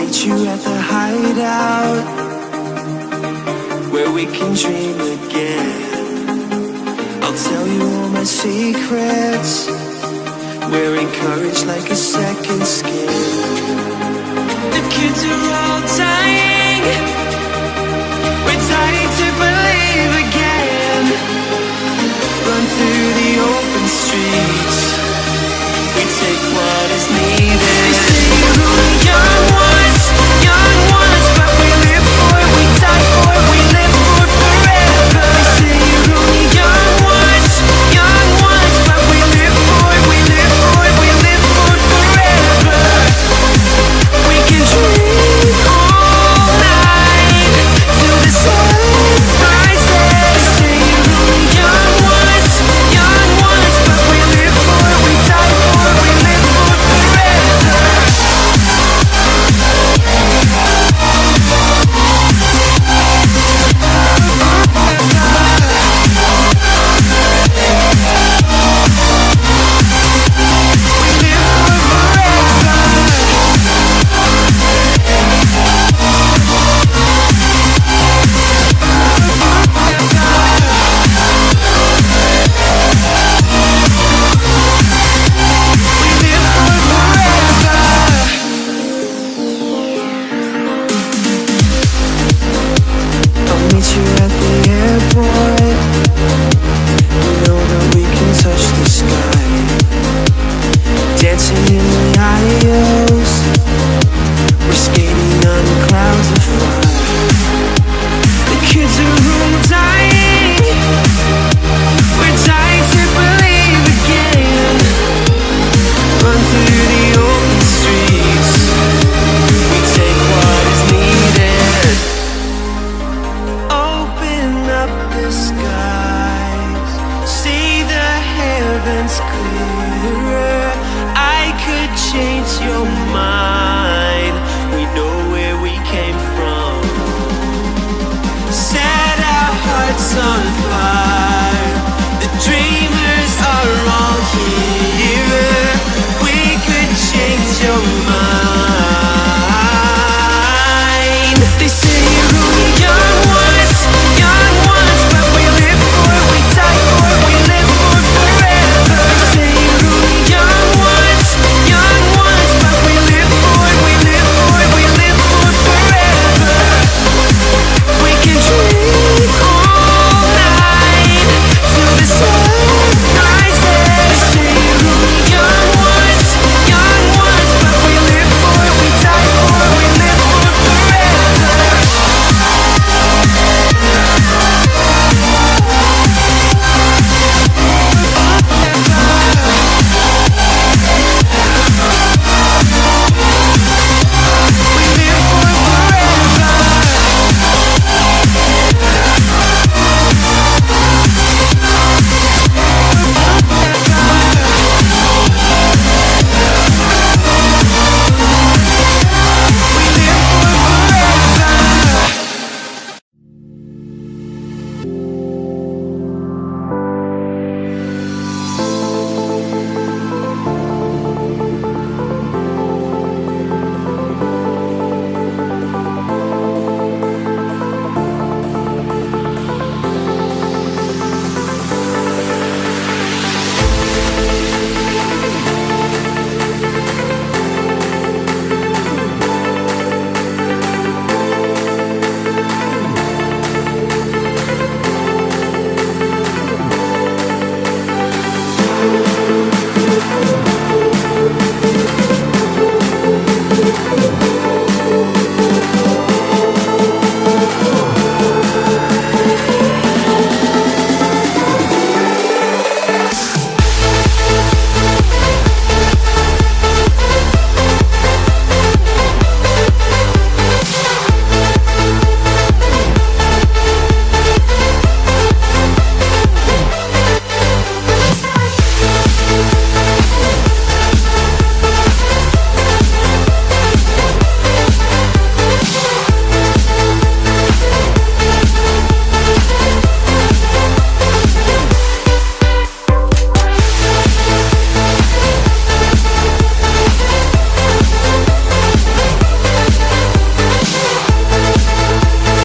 meet you at the hideout, where we can dream again. I'll tell you all my secrets. We're encouraged like a second skin. The kids are all dying. We're dying to believe again. Run through the open streets. We take what is needed. They say we're only young ones, but we live for it, we die for it, we live for it forever. They say we're only young ones, but we live for it, we live for it, we live for it forever. We can dream all night till the sun rises. They say we're only young ones, but we live for it, we die for it, we live for it forever. Meet you at the airport. You know that we can touch the sky, dancing in